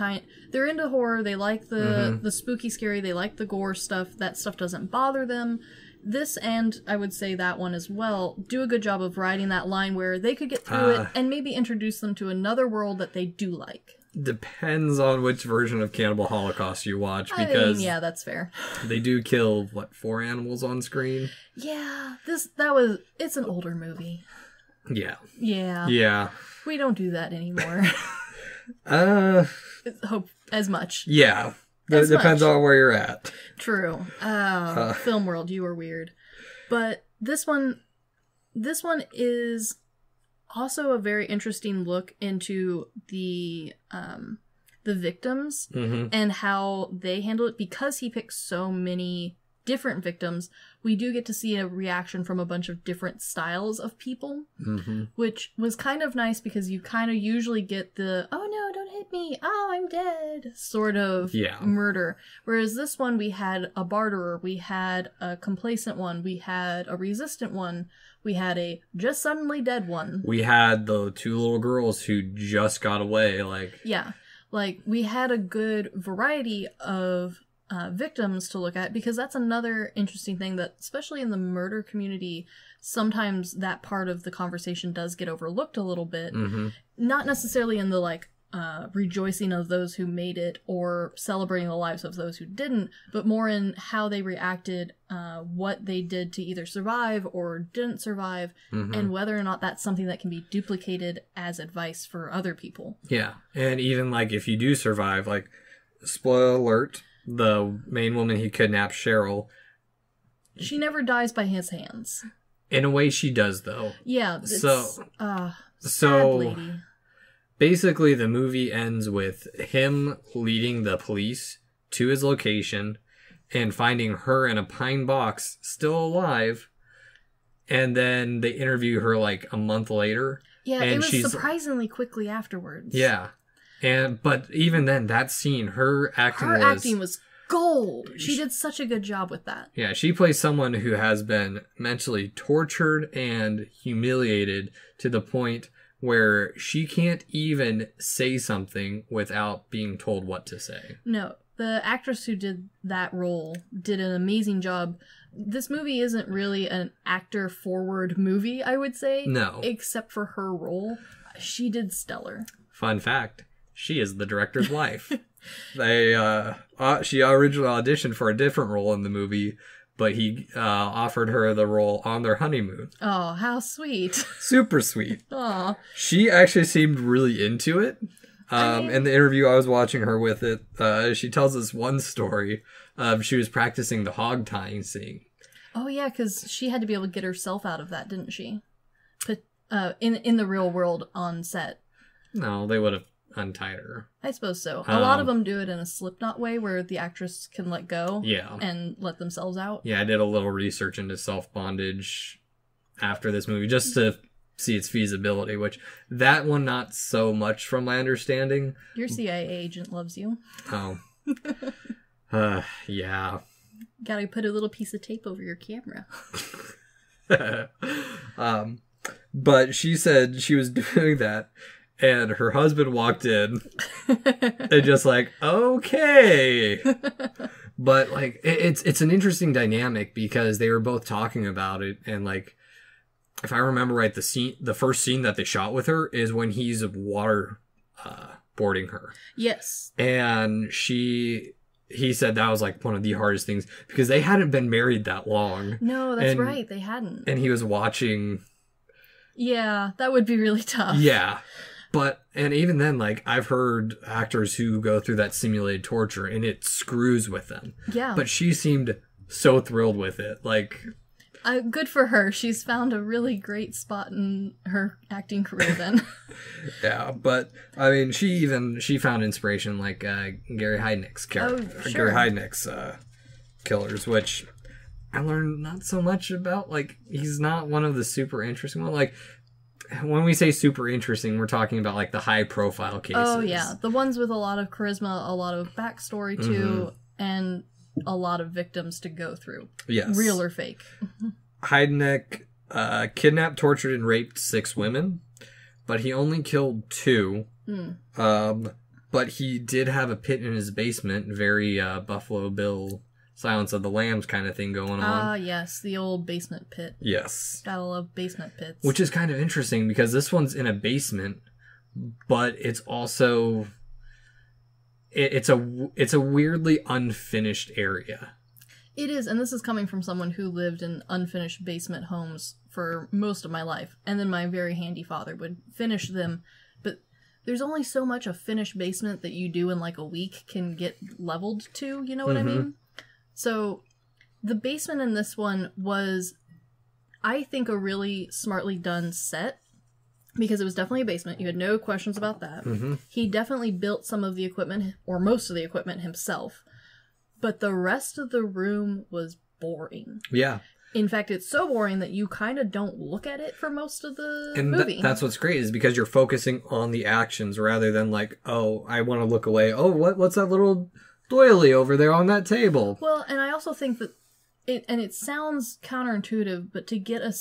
[SPEAKER 3] they're into horror, they like the spooky, scary, they like the gore stuff, that stuff doesn't bother them. This, and I would say that one as well, do a good job of riding that line where they could get through it and maybe introduce them to another world that they do like. Depends on which version of Cannibal Holocaust you watch, because yeah, that's fair. They do kill, 4 animals on screen? Yeah, it's an older movie. Yeah. Yeah. We don't do that anymore. Hope as much. Yeah. It depends on where you're at. True. Film world, you are weird. But this one is also a very interesting look into the victims and how they handle it. Because he picks so many different victims, we do get to see a reaction from a bunch of different styles of people, which was kind of nice, because you kind of usually get the, oh no, don't hit me, oh, I'm dead, sort of murder. Whereas this one, we had a barterer, we had a complacent one, we had a resistant one, we had a just suddenly dead one. We had the 2 little girls who just got away, we had a good variety of victims to look at, because that's another interesting thing that, especially in the murder community, sometimes that part of the conversation does get overlooked a little bit. Not necessarily in the rejoicing of those who made it or celebrating the lives of those who didn't, but more in how they reacted, what they did to either survive or didn't survive, and whether or not that's something that can be duplicated as advice for other people.
[SPEAKER 2] Yeah, and even like if you do survive, like, spoiler alert, the main woman he kidnapped, Cheryl,
[SPEAKER 3] she never dies by his hands.
[SPEAKER 2] In a way she does, though.
[SPEAKER 3] Yeah, it's, sad lady.
[SPEAKER 2] Basically, the movie ends with him leading the police to his location and finding her in a pine box, still alive. And then they interview her like a month later.
[SPEAKER 3] Yeah,
[SPEAKER 2] and
[SPEAKER 3] it was surprisingly quickly afterwards.
[SPEAKER 2] Yeah. But even then, that scene, her acting
[SPEAKER 3] was gold. She did such a good job with that.
[SPEAKER 2] Yeah, she plays someone who has been mentally tortured and humiliated to the point where she can't even say something without being told what to say.
[SPEAKER 3] No, the actress who did that role did an amazing job. This movie isn't really an actor-forward movie, I would say.
[SPEAKER 2] No.
[SPEAKER 3] Except for her role. She did stellar.
[SPEAKER 2] Fun fact, she is the director's wife. She originally auditioned for a different role in the movie, but he offered her the role on their honeymoon.
[SPEAKER 3] Oh, how sweet.
[SPEAKER 2] Super sweet.
[SPEAKER 3] Aw.
[SPEAKER 2] She actually seemed really into it. In the interview I was watching her with it, she tells us one story of she was practicing the hog tying scene.
[SPEAKER 3] Oh, yeah, because she had to be able to get herself out of that, didn't she? But in the real world on set.
[SPEAKER 2] No, they would have untied her.
[SPEAKER 3] I suppose so. A lot of them do it in a Slipknot way where the actress can let go and let themselves out. Yeah,
[SPEAKER 2] I did a little research into self-bondage after this movie just to see its feasibility, which that one not so much from my understanding.
[SPEAKER 3] Your CIA agent loves you.
[SPEAKER 2] Oh. Yeah.
[SPEAKER 3] Gotta put a little piece of tape over your camera.
[SPEAKER 2] But she said she was doing that, and her husband walked in and just like, okay. But like, it's an interesting dynamic because they were both talking about it, and like, if I remember right, the first scene that they shot with her is when he's water boarding her.
[SPEAKER 3] Yes.
[SPEAKER 2] And he said that was like one of the hardest things because they hadn't been married that long.
[SPEAKER 3] No, that's right. They hadn't.
[SPEAKER 2] And he was watching.
[SPEAKER 3] Yeah, that would be really tough.
[SPEAKER 2] Yeah. And even then, like, I've heard actors who go through that simulated torture and it screws with them. Yeah. But she seemed so thrilled with it. Like,
[SPEAKER 3] good for her. She's found a really great spot in her acting career then.
[SPEAKER 2] Yeah, but I mean, she found inspiration like Gary Heidnick's character, Gary Heidnick's Killers, which I learned not so much about. Like, he's not one of the super interesting ones. Like, when we say super interesting, we're talking about like the high profile cases.
[SPEAKER 3] Oh yeah, the ones with a lot of charisma, a lot of backstory too, and a lot of victims to go through.
[SPEAKER 2] Yes.
[SPEAKER 3] Real or fake.
[SPEAKER 2] Heidnick kidnapped, tortured, and raped 6 women, but he only killed 2. But he did have a pit in his basement, very Buffalo Bill, Silence of the Lambs kind of thing going on.
[SPEAKER 3] Ah, yes, the old basement pit.
[SPEAKER 2] Yes.
[SPEAKER 3] Gotta love basement pits.
[SPEAKER 2] Which is kind of interesting because this one's in a basement, but it's also... It's a weirdly unfinished area.
[SPEAKER 3] It is, and this is coming from someone who lived in unfinished basement homes for most of my life, and then my very handy father would finish them, but there's only so much a finished basement that you do in like a week can get leveled to, you know what I mean? So the basement in this one was, I think, a really smartly done set. Because it was definitely a basement. You had no questions about that. He definitely built some of the equipment, or most of the equipment himself. But the rest of the room was boring.
[SPEAKER 2] Yeah.
[SPEAKER 3] In fact, it's so boring that you kind of don't look at it for most of the movie.
[SPEAKER 2] That's what's great, is because you're focusing on the actions rather than like, oh, I want to look away. Oh, what's that little doily over there on that table?
[SPEAKER 3] Well, and I also think that it sounds counterintuitive, but to get a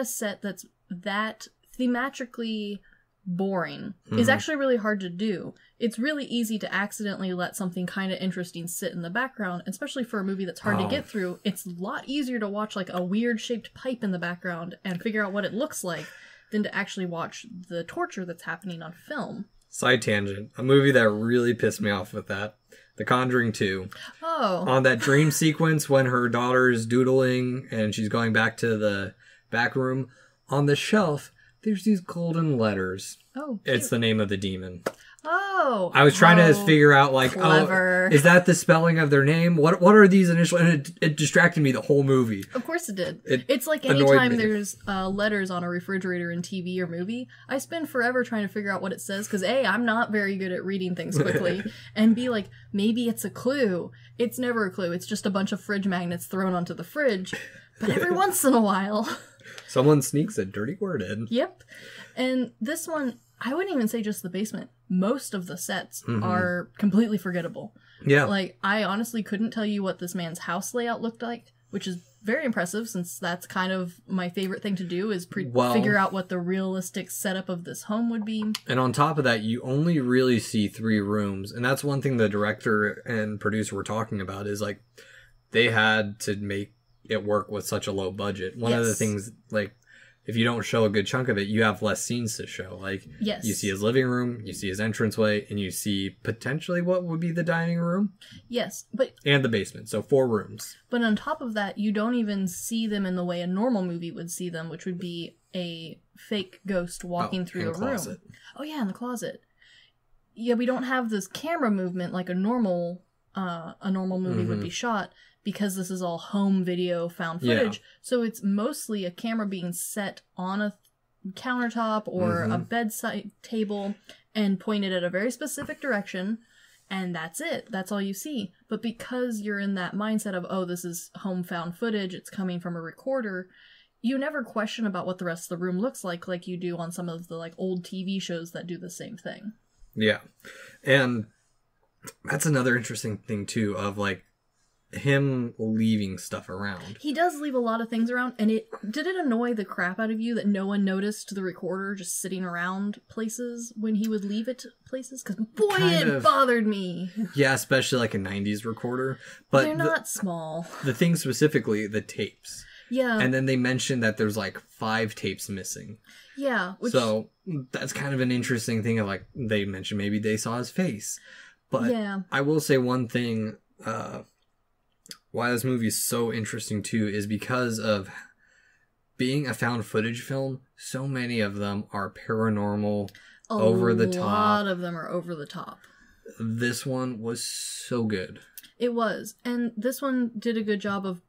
[SPEAKER 3] set that's that thematically boring is actually really hard to do. It's really easy to accidentally let something kind of interesting sit in the background, especially for a movie that's hard to get through. It's a lot easier to watch like a weird shaped pipe in the background and figure out what it looks like than to actually watch the torture that's happening on film.
[SPEAKER 2] Side tangent. A movie that really pissed me off with that. The Conjuring 2.
[SPEAKER 3] Oh.
[SPEAKER 2] On that dream sequence when her daughter is doodling and she's going back to the back room, on the shelf, there's these golden letters.
[SPEAKER 3] Oh,
[SPEAKER 2] It's
[SPEAKER 3] cute.
[SPEAKER 2] the name of the demon.
[SPEAKER 3] Oh.
[SPEAKER 2] I was trying to figure out, like,
[SPEAKER 3] clever.
[SPEAKER 2] oh, is that the spelling of their name? What are these initial? And it distracted me the whole movie.
[SPEAKER 3] Of course it did.
[SPEAKER 2] It
[SPEAKER 3] it's like
[SPEAKER 2] annoyed
[SPEAKER 3] anytime
[SPEAKER 2] me.
[SPEAKER 3] there's letters on a refrigerator in TV or movie, I spend forever trying to figure out what it says because A, I'm not very good at reading things quickly, and B, like, maybe it's a clue. It's never a clue. It's just a bunch of fridge magnets thrown onto the fridge. But every once in a while...
[SPEAKER 2] Someone sneaks a dirty word in.
[SPEAKER 3] Yep. And this one, I wouldn't even say just the basement. Most of the sets are completely forgettable.
[SPEAKER 2] Yeah.
[SPEAKER 3] Like, I honestly couldn't tell you what this man's house layout looked like, which is very impressive since that's kind of my favorite thing to do is figure out what the realistic setup of this home would be.
[SPEAKER 2] And on top of that, you only really see 3 rooms. And that's one thing the director and producer were talking about is, like, they had to make it work with such a low budget. One of the things, like, if you don't show a good chunk of it, you have less scenes to show. Like, you see his living room, you see his entranceway, and you see potentially what would be the dining room.
[SPEAKER 3] Yes, but...
[SPEAKER 2] And the basement, so 4 rooms.
[SPEAKER 3] But on top of that, you don't even see them in the way a normal movie would see them, which would be a fake ghost walking through a room. Oh yeah, in the closet. Yeah, we don't have this camera movement like a normal movie would be shot, because this is all home video found footage. So it's mostly a camera being set on a countertop or a bedside table and pointed at a very specific direction, and that's it. That's all you see. But because you're in that mindset of, oh, this is home found footage, it's coming from a recorder, you never question about what the rest of the room looks like you do on some of the, like, old TV shows that do the same thing. Yeah.
[SPEAKER 2] And that's another interesting thing, too, of, like, him leaving stuff around.
[SPEAKER 3] He does leave a lot of things around, and did it annoy the crap out of you that no one noticed the recorder just sitting around places when he would leave it places? Because, boy, it bothered me.
[SPEAKER 2] Yeah, especially like a 90s recorder. But
[SPEAKER 3] they're not small.
[SPEAKER 2] The thing specifically, the tapes.
[SPEAKER 3] Yeah.
[SPEAKER 2] And then they mentioned that there's like 5 tapes missing.
[SPEAKER 3] Yeah.
[SPEAKER 2] So that's kind of an interesting thing of, like, they mentioned maybe they saw his face. But I will say one thing, why this movie is so interesting too is because of being a found footage film. So many of them are paranormal, over the top. A
[SPEAKER 3] lot of them are over the top.
[SPEAKER 2] This one was so good.
[SPEAKER 3] It was. And this one did a good job of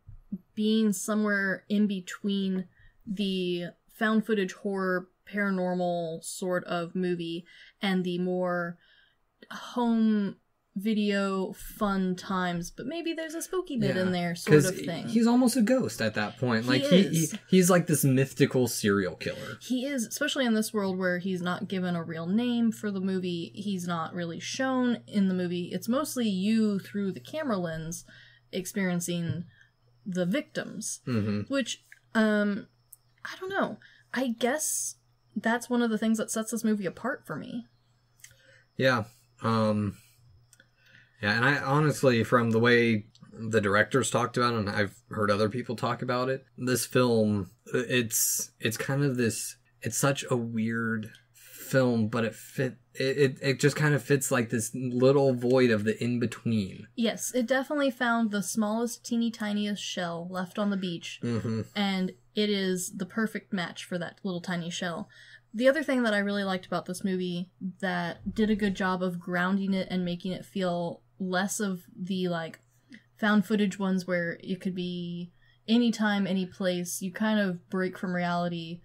[SPEAKER 3] being somewhere in between the found footage horror paranormal sort of movie and the more home video fun times, but maybe there's a spooky bit in there sort of thing. He's
[SPEAKER 2] almost a ghost at that point. He's like this mythical serial killer.
[SPEAKER 3] He is, especially in this world where he's not given a real name for the movie. He's not really shown in the movie. It's mostly you through the camera lens experiencing the victims, which I don't know. I guess that's one of the things that sets this movie apart for me.
[SPEAKER 2] Yeah. Yeah, and I honestly, from the way the directors talked about it, and I've heard other people talk about it, this film, it's kind of this, it's such a weird film, but it just kind of fits like this little void of the in-between.
[SPEAKER 3] Yes, it definitely found the smallest, teeny tiniest shell left on the beach, and it is the perfect match for that little tiny shell. The other thing that I really liked about this movie that did a good job of grounding it and making it feel less of the, like, found footage ones where it could be anytime, any place, you kind of break from reality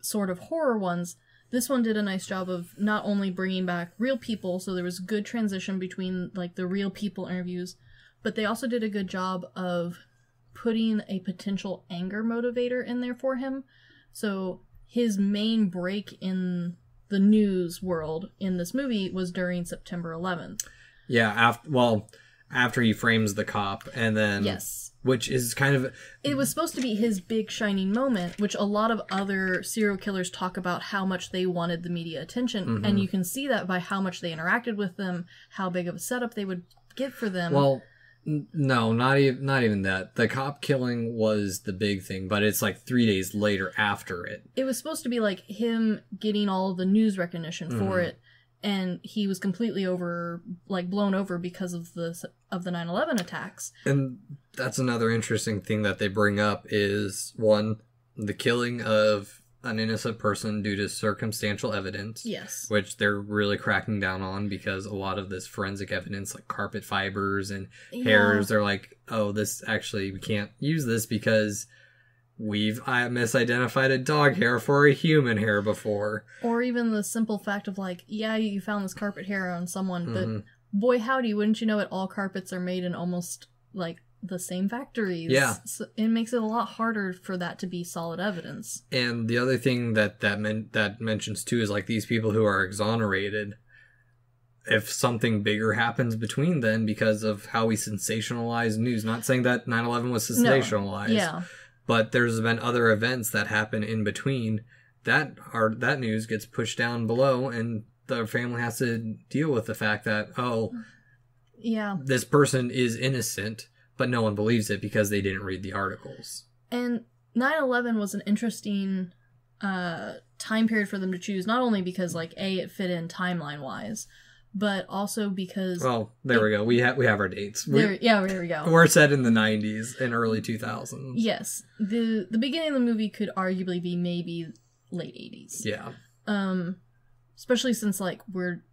[SPEAKER 3] sort of horror ones. This one did a nice job of not only bringing back real people, so there was good transition between, like, the real people interviews, but they also did a good job of putting a potential anger motivator in there for him. So his main break in the news world in this movie was during September 11th.
[SPEAKER 2] Yeah, after he frames the cop, and then... Yes. Which is kind of...
[SPEAKER 3] It was supposed to be his big shining moment, which a lot of other serial killers talk about how much they wanted the media attention, and you can see that by how much they interacted with them, how big of a setup they would get for them.
[SPEAKER 2] Well, No, not even that. The cop killing was the big thing, but it's like 3 days later after it.
[SPEAKER 3] It was supposed to be like him getting all of the news recognition for it, and he was completely blown over because of the 9/11 attacks.
[SPEAKER 2] And that's another interesting thing that they bring up is, one, the killing of an innocent person due to circumstantial evidence.
[SPEAKER 3] Yes.
[SPEAKER 2] Which they're really cracking down on, because a lot of this forensic evidence, like carpet fibers and hairs, they're like, oh, this actually, we can't use this because we've misidentified a dog hair for a human hair before.
[SPEAKER 3] Or even the simple fact of like, yeah, you found this carpet hair on someone, but boy howdy, wouldn't you know it, all carpets are made in almost like the same factories.
[SPEAKER 2] Yeah.
[SPEAKER 3] So it makes it a lot harder for that to be solid evidence.
[SPEAKER 2] And the other thing that mentions too is like these people who are exonerated, if something bigger happens between them because of how we sensationalize news, not saying that 9/11 was sensationalized,
[SPEAKER 3] yeah,
[SPEAKER 2] but there's been other events that happen in between that news gets pushed down below, and the family has to deal with the fact that,
[SPEAKER 3] yeah,
[SPEAKER 2] this person is innocent, but no one believes it because they didn't read the articles.
[SPEAKER 3] And 9/11 was an interesting time period for them to choose, not only because, like, A, it fit in timeline-wise, but also because...
[SPEAKER 2] Well, there we go. We have our dates.
[SPEAKER 3] There we go.
[SPEAKER 2] We're set in the 90s and early 2000s.
[SPEAKER 3] Yes. The beginning of the movie could arguably be maybe late 80s.
[SPEAKER 2] Yeah.
[SPEAKER 3] Especially since, like,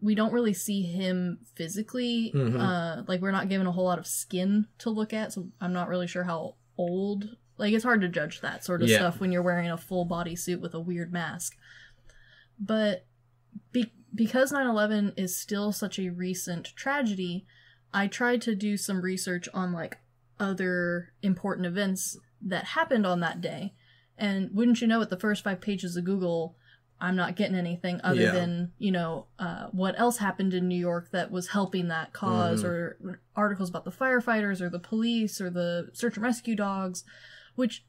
[SPEAKER 3] we don't really see him physically. Like, we're not given a whole lot of skin to look at, so I'm not really sure how old... Like, it's hard to judge that sort of stuff when you're wearing a full body suit with a weird mask. But because 9/11 is still such a recent tragedy, I tried to do some research on, like, other important events that happened on that day. And wouldn't you know it, the first 5 pages of Google... I'm not getting anything other than, what else happened in New York that was helping that cause, or articles about the firefighters or the police or the search and rescue dogs, which,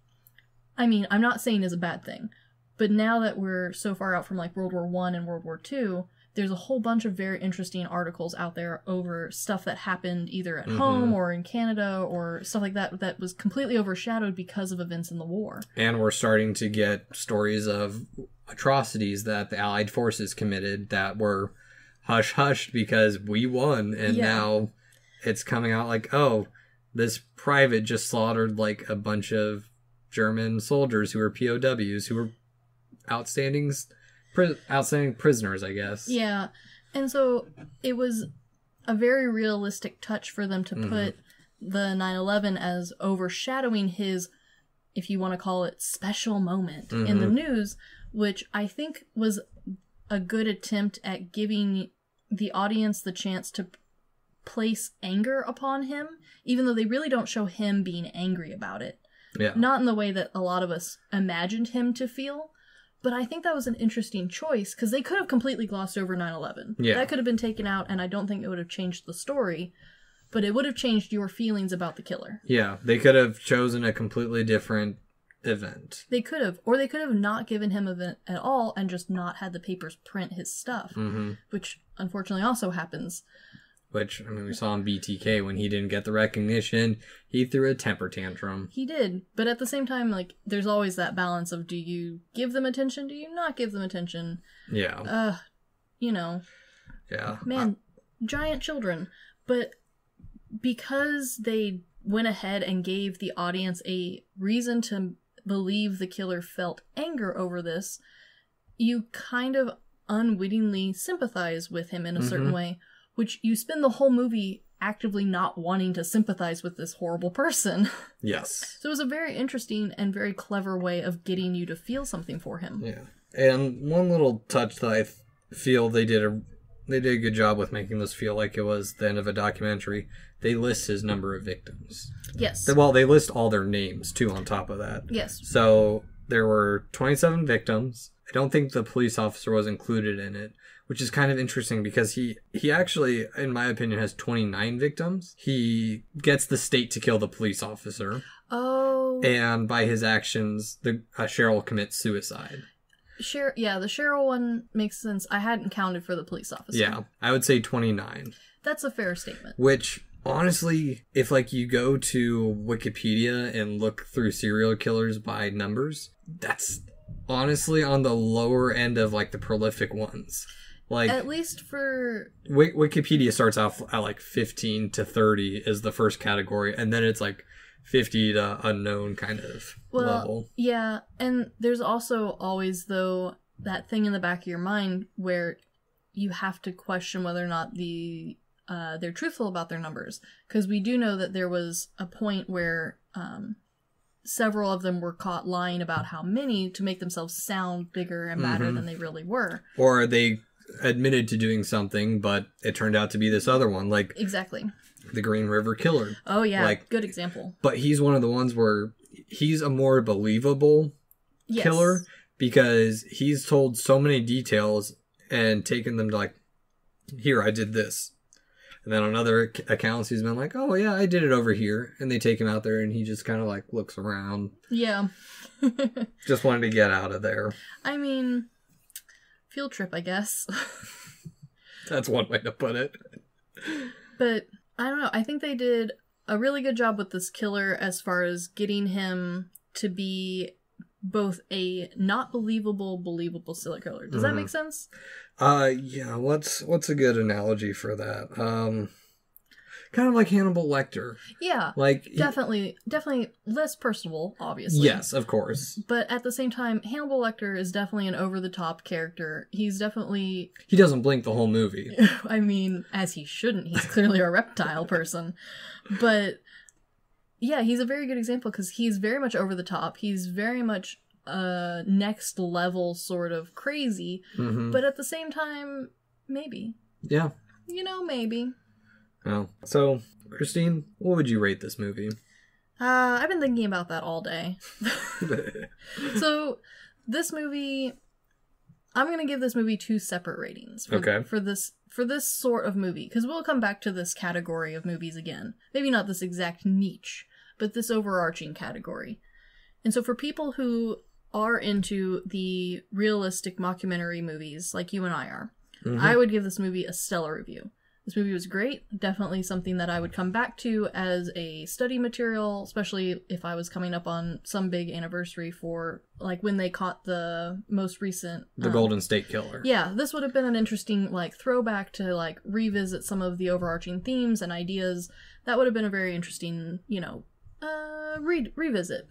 [SPEAKER 3] I mean, I'm not saying is a bad thing. But now that we're so far out from, like, World War I and World War II, there's a whole bunch of very interesting articles out there over stuff that happened either at home or in Canada or stuff like that that was completely overshadowed because of events in the war. And
[SPEAKER 2] we're starting to get stories of atrocities that the Allied forces committed that were hush-hushed because we won, and now it's coming out like, oh, this private just slaughtered, like, a bunch of German soldiers who were POWs, who were outstanding prisoners, I guess. Yeah, and so it was a very realistic touch for them to put the 9/11 as overshadowing his, if you want to call it, special moment in the news, which I think was a good attempt at giving the audience the chance to place anger upon him, even though they really don't show him being angry about it. Yeah. Not in the way that a lot of us imagined him to feel, but I think that was an interesting choice, because they could have completely glossed over 9/11. Yeah. That could have been taken out, and I don't think it would have changed the story, but it would have changed your feelings about the killer. Yeah, they could have chosen a completely different event. They could have. Or they could have not given him an event at all and just not had the papers print his stuff, which unfortunately also happens. Which, I mean, we saw in BTK when he didn't get the recognition, he threw a temper tantrum. He did, but at the same time, like, there's always that balance of, do you give them attention, do you not give them attention? Yeah. Yeah. Man, giant children. But because they went ahead and gave the audience a reason to believe the killer felt anger over this, you kind of unwittingly sympathize with him in a certain way, which you spend the whole movie actively not wanting to sympathize with this horrible person. Yes. So it was a very interesting and very clever way of getting you to feel something for him. Yeah. And one little touch that I feel they did a good job with making this feel like it was the end of a documentary. They list his number of victims. Yes. Well, they list all their names, too, on top of that. Yes. So there were 27 victims. I don't think the police officer was included in it, which is kind of interesting because he actually, in my opinion, has 29 victims. He gets the state to kill the police officer. Oh. And by his actions, Cheryl commits suicide. The Cheryl one makes sense. I hadn't counted for the police officer. Yeah, I would say 29. That's a fair statement. Which, honestly, if like you go to Wikipedia and look through serial killers by numbers, that's honestly on the lower end of like the prolific ones. Like,
[SPEAKER 3] at least for
[SPEAKER 2] Wikipedia starts off at like 15 to 30 is the first category, and then it's like 50 to unknown kind of level.
[SPEAKER 3] Yeah, and there's also always, though, that thing in the back of your mind where you have to question whether or not they're truthful about their numbers. Because we do know that there was a point where several of them were caught lying about how many to make themselves sound bigger and badder than they really were.
[SPEAKER 2] Or they admitted to doing something, but it turned out to be this other one. Like,
[SPEAKER 3] exactly.
[SPEAKER 2] The Green River Killer.
[SPEAKER 3] Oh, yeah. Like, good example.
[SPEAKER 2] But he's one of the ones where he's a more believable killer because he's told so many details and taken them to like, here, I did this. And then on other accounts, he's been like, oh, yeah, I did it over here. And they take him out there and he just kind of like looks around.
[SPEAKER 3] Yeah.
[SPEAKER 2] Just wanted to get out of there.
[SPEAKER 3] I mean, field trip, I guess.
[SPEAKER 2] That's one way to put it.
[SPEAKER 3] But I don't know. I think they did a really good job with this killer as far as getting him to be both a not believable serial killer. Does that make sense?
[SPEAKER 2] Yeah. What's a good analogy for that? Kind of like Hannibal Lecter.
[SPEAKER 3] Yeah.
[SPEAKER 2] Like
[SPEAKER 3] definitely less personable, obviously.
[SPEAKER 2] Yes, of course.
[SPEAKER 3] But at the same time, Hannibal Lecter is definitely an over-the-top character. He
[SPEAKER 2] doesn't blink the whole movie.
[SPEAKER 3] I mean, as he shouldn't. He's clearly a reptile person. But yeah, he's a very good example because he's very much over the top. He's very much next level sort of crazy. But at the same time, maybe.
[SPEAKER 2] Yeah.
[SPEAKER 3] Maybe.
[SPEAKER 2] Oh. So, Christine, what would you rate this movie?
[SPEAKER 3] I've been thinking about that all day. So, this movie, I'm going to give this movie 2 separate ratings for this sort of movie. Because we'll come back to this category of movies again. Maybe not this exact niche, but this overarching category. And so for people who are into the realistic mockumentary movies, like you and I are, I would give this movie a stellar review. This movie was great. Definitely something that I would come back to as a study material, especially if I was coming up on some big anniversary for, like, when they caught the most recent...
[SPEAKER 2] The Golden State Killer. Yeah,
[SPEAKER 3] this would have been an interesting, like, throwback to, like, revisit some of the overarching themes and ideas. That would have been a very interesting, revisit.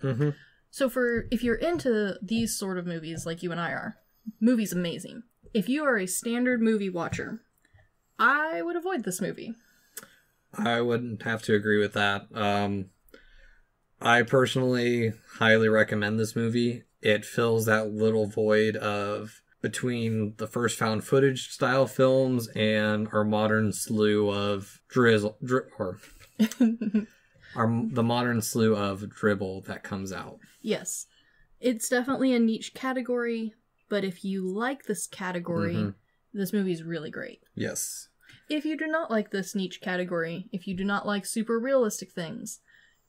[SPEAKER 3] So if you're into these sort of movies, like you and I are, movie's amazing. If you are a standard movie watcher... I would avoid this movie.
[SPEAKER 2] I wouldn't have to agree with that. I personally highly recommend this movie. It fills that little void of between the first found footage style films and our modern slew of the modern slew of dribble that comes out.
[SPEAKER 3] Yes. It's definitely a niche category, but if you like this category, this movie is really great.
[SPEAKER 2] Yes.
[SPEAKER 3] If you do not like this niche category, if you do not like super realistic things,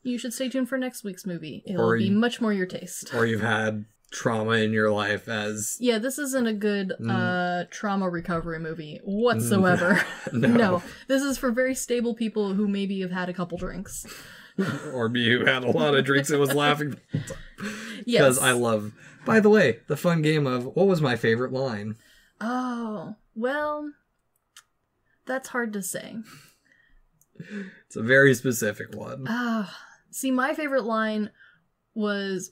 [SPEAKER 3] you should stay tuned for next week's movie. It will be much more your taste.
[SPEAKER 2] Or you've had trauma in your life as...
[SPEAKER 3] Yeah, this isn't a good trauma recovery movie whatsoever. No. This is for very stable people who maybe have had a couple drinks.
[SPEAKER 2] Or me who had a lot of drinks and was laughing.
[SPEAKER 3] Yes.
[SPEAKER 2] Because I love... By the way, the fun game of what was my favorite line?
[SPEAKER 3] Oh, well... That's hard to say.
[SPEAKER 2] It's a very specific one.
[SPEAKER 3] See, my favorite line was,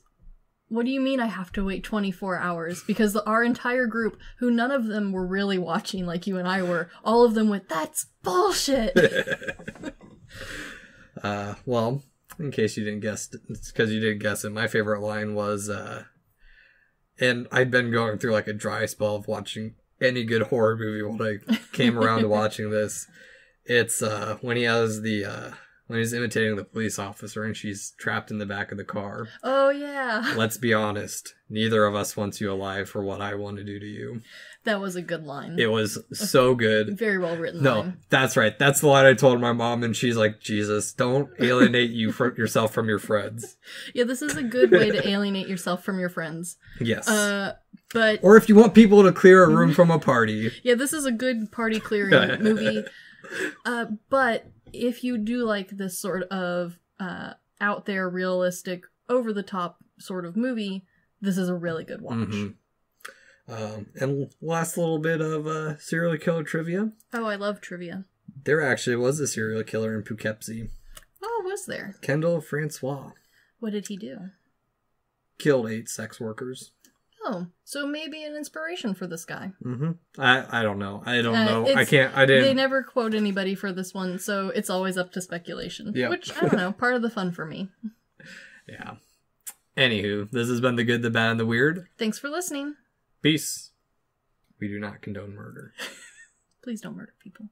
[SPEAKER 3] what do you mean I have to wait 24 hours? Because our entire group, who none of them were really watching like you and I were, all of them went, that's bullshit!
[SPEAKER 2] Well, in case you didn't guess, it's because you didn't guess it, my favorite line was, and I'd been going through like a dry spell of watching any good horror movie when I came around to watching this. It's when he has when he's imitating the police officer and she's trapped in the back of the car.
[SPEAKER 3] Oh yeah.
[SPEAKER 2] Let's be honest, neither of us wants you alive for what I want to do to you.
[SPEAKER 3] That was a good line.
[SPEAKER 2] It was so good.
[SPEAKER 3] Very well written
[SPEAKER 2] line. No, that's right. That's the line I told my mom, and she's like, Jesus, don't alienate yourself from your friends.
[SPEAKER 3] Yeah, this is a good way to alienate yourself from your friends.
[SPEAKER 2] Yes.
[SPEAKER 3] Or
[SPEAKER 2] if you want people to clear a room from a party.
[SPEAKER 3] Yeah, this is a good party clearing movie. But if you do like this sort of out there, realistic, over the top sort of movie, this is a really good watch.
[SPEAKER 2] And last little bit of serial killer trivia.
[SPEAKER 3] Oh, I love trivia.
[SPEAKER 2] There actually was a serial killer in Poughkeepsie.
[SPEAKER 3] Oh, was there?
[SPEAKER 2] Kendall Francois.
[SPEAKER 3] What did he do?
[SPEAKER 2] Killed 8 sex workers.
[SPEAKER 3] Oh, so maybe an inspiration for this guy.
[SPEAKER 2] I don't know. I don't know. I didn't.
[SPEAKER 3] They never quote anybody for this one, so it's always up to speculation.
[SPEAKER 2] Yep.
[SPEAKER 3] Which, I don't know, part of the fun for me.
[SPEAKER 2] Yeah. Anywho, this has been The Good, the Bad, and the Weird.
[SPEAKER 3] Thanks for listening.
[SPEAKER 2] Peace. We do not condone murder.
[SPEAKER 3] Please don't murder people.